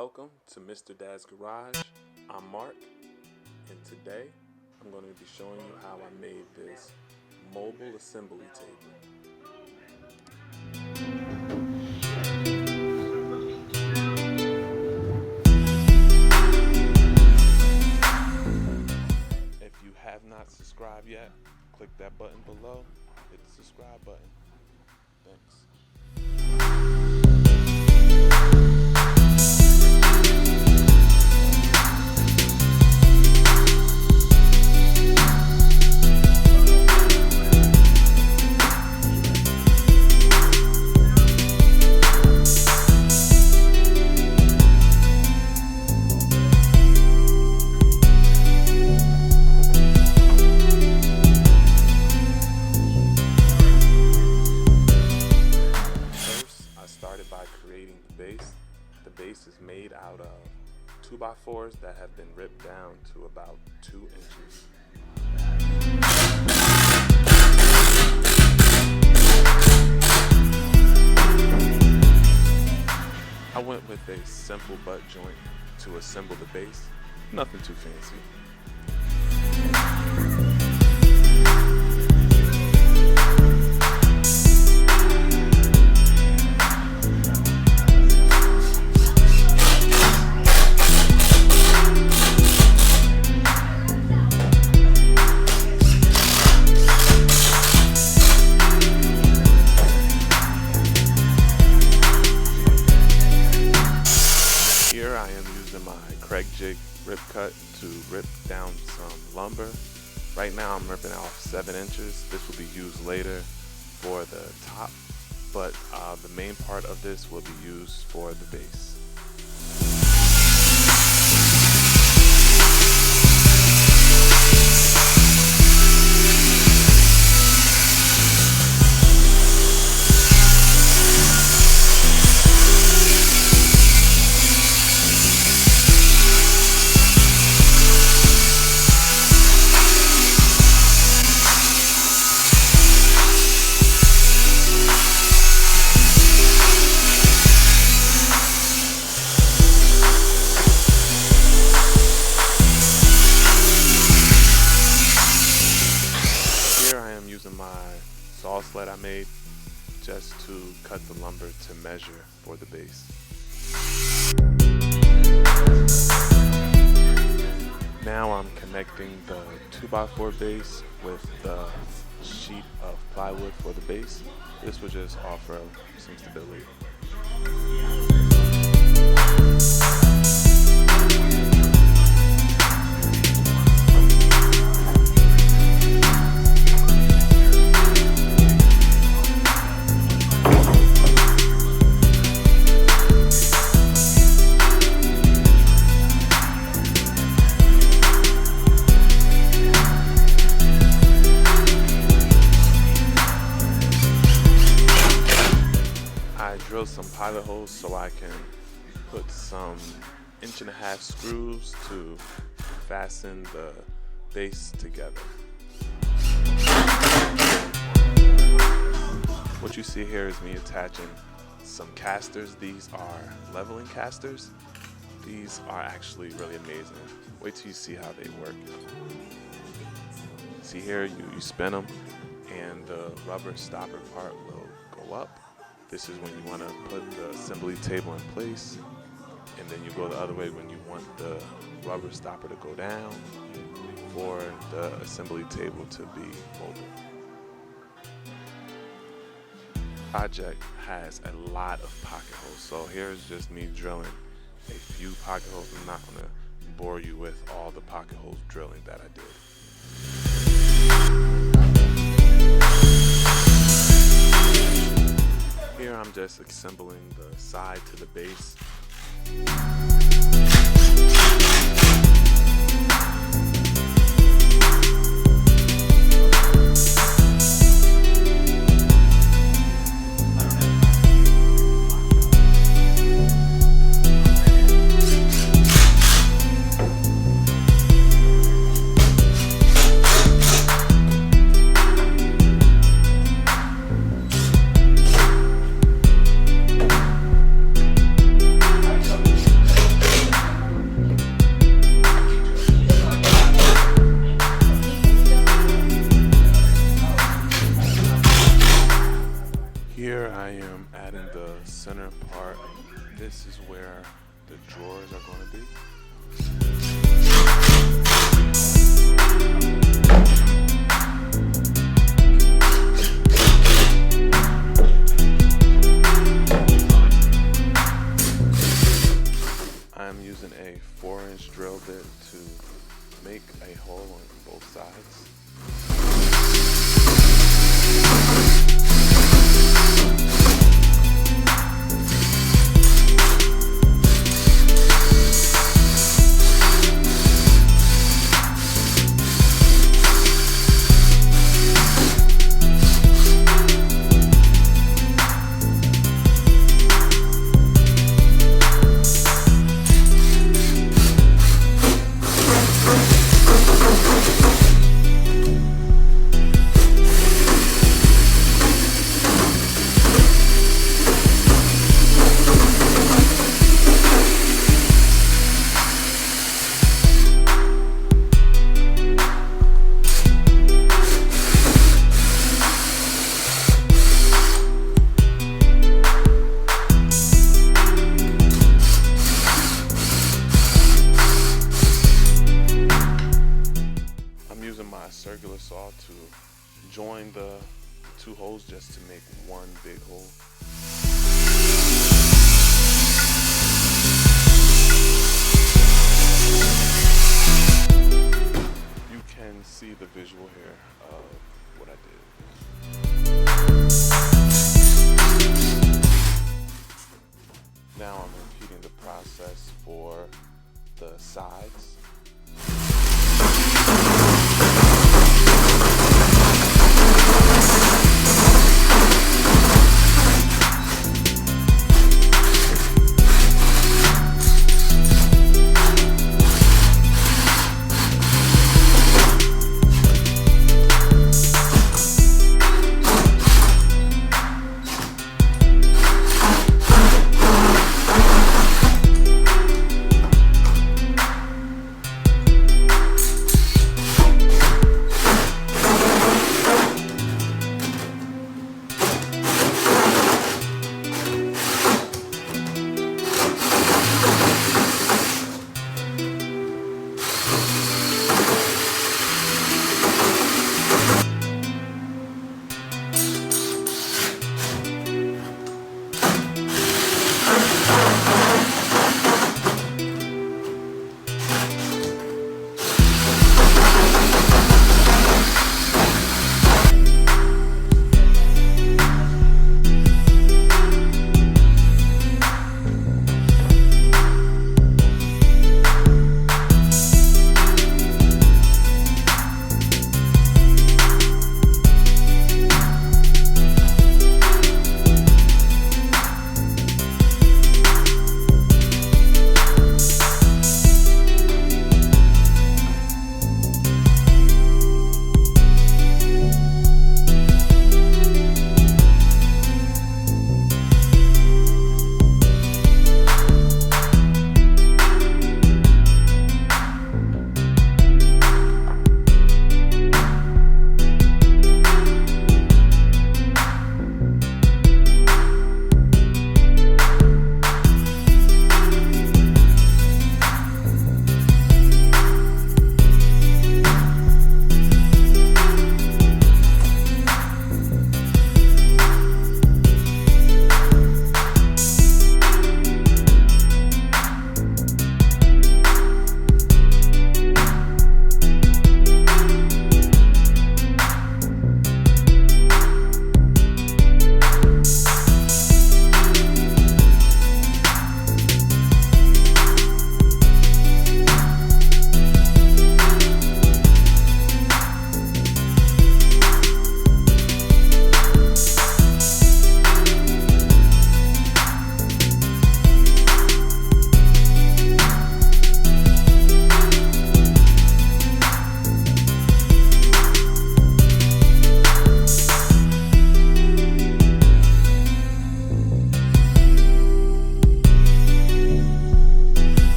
Welcome to Mr. Dad's Garage. I'm Mark, and today I'm going to be showing you how I made this mobile assembly table. If you have not subscribed yet, click that button below. Hit the subscribe button. Thanks. By creating the base. The base is made out of 2x4s that have been ripped down to about 2 inches. I went with a simple butt joint to assemble the base, nothing too fancy. Here I am using my Kreg jig rip cut to rip down some lumber. Right now I'm ripping off 7 inches. This will be used later for the top, but the main part of this will be used for the base. Using my saw sled I made just to cut the lumber to measure for the base. Now I'm connecting the 2x4 base with the sheet of plywood for the base. This will just offer some stability. Drill some pilot holes so I can put some 1.5-inch screws to fasten the base together. What you see here is me attaching some casters. These are leveling casters. These are actually really amazing. Wait till you see how they work. See here, you spin them and the rubber stopper part will go up. This is when you want to put the assembly table in place, and then you go the other way when you want the rubber stopper to go down for the assembly table to be mobile. Project has a lot of pocket holes, so here's just me drilling a few pocket holes. I'm not going to bore you with all the pocket holes drilling that I did. Here I'm just assembling the side to the base. Here I am adding the center part. This is where the drawers are going to be. I'm using a 4-inch drill bit to make a hole on both sides. Circular saw to join the two holes just to make one big hole. You can see the visual here of what I did. Now I'm repeating the process for the sides.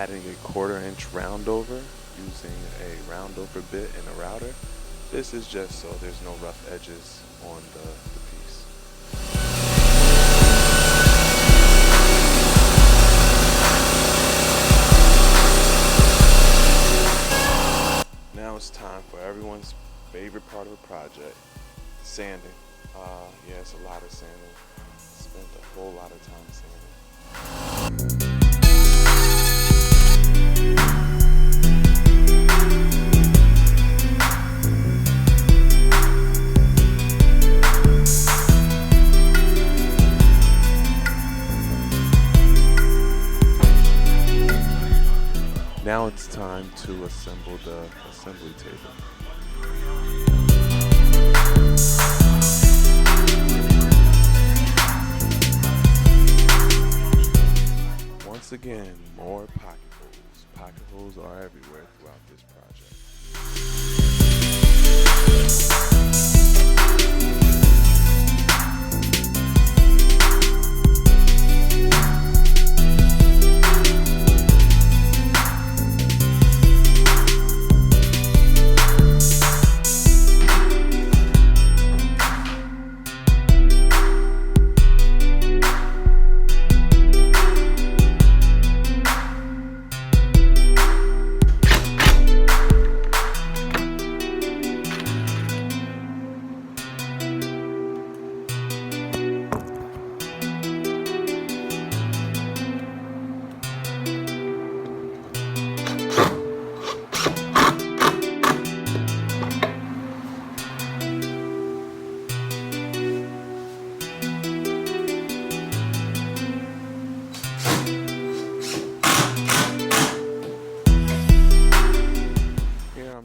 adding a 1/4 inch round over using a round over bit and a router. This is just so there's no rough edges on the piece. Now it's time for everyone's favorite part of the project, sanding. Yeah, it's a lot of sanding. Spent a whole lot of time sanding. Now it's time to assemble the assembly table. Once again, more pocket holes. Pocket holes are everywhere throughout this project.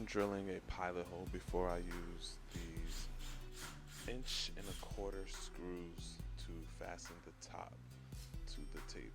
Drilling a pilot hole before I use these 1.25" screws to fasten the top to the table.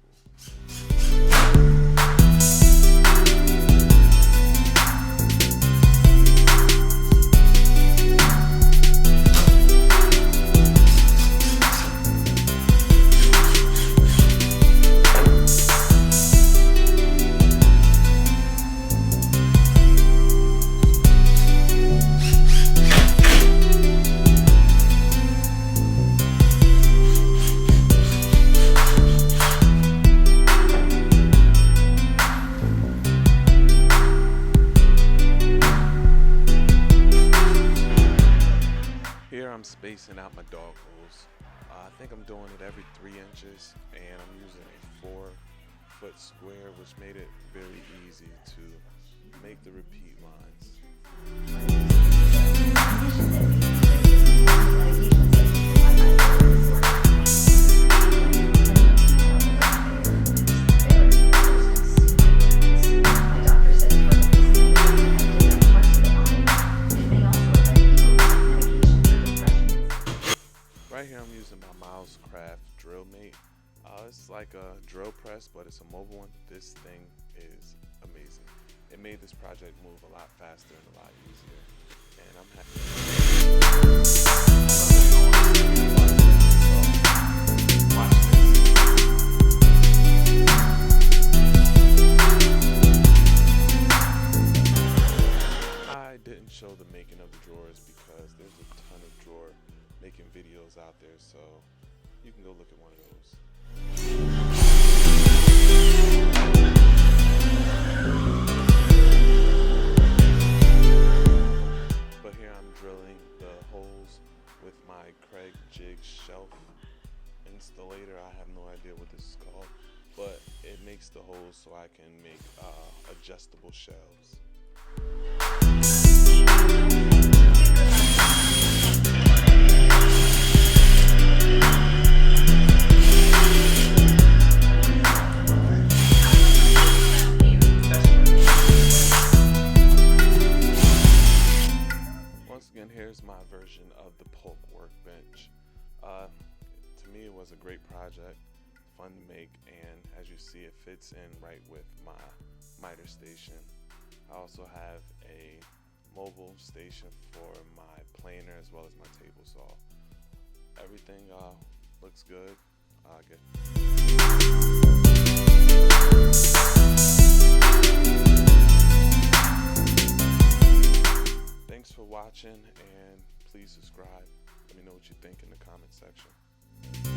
I'm spacing out my dog holes. I think I'm doing it every 3 inches, and I'm using a 4-foot square, which made it very easy to make the repeat lines. Right here I'm using my Milescraft Drillmate. It's like a drill press, but it's a mobile one. This thing is amazing. It made this project move a lot faster and a lot easier, and I'm happy. I didn't show the making of the drawers because there's a ton of drawer making videos out there, so you can go look at one of those. But here I'm drilling the holes with my Kreg jig shelf installator. I have no idea what this is called, but it makes the holes so I can make adjustable shelves. Here's my version of the Paulk workbench. To me, it was a great project, fun to make, and as you see, it fits in right with my miter station. I also have a mobile station for my planer as well as my table saw. Everything looks good. Good. watching, and please subscribe. Let me know what you think in the comment section.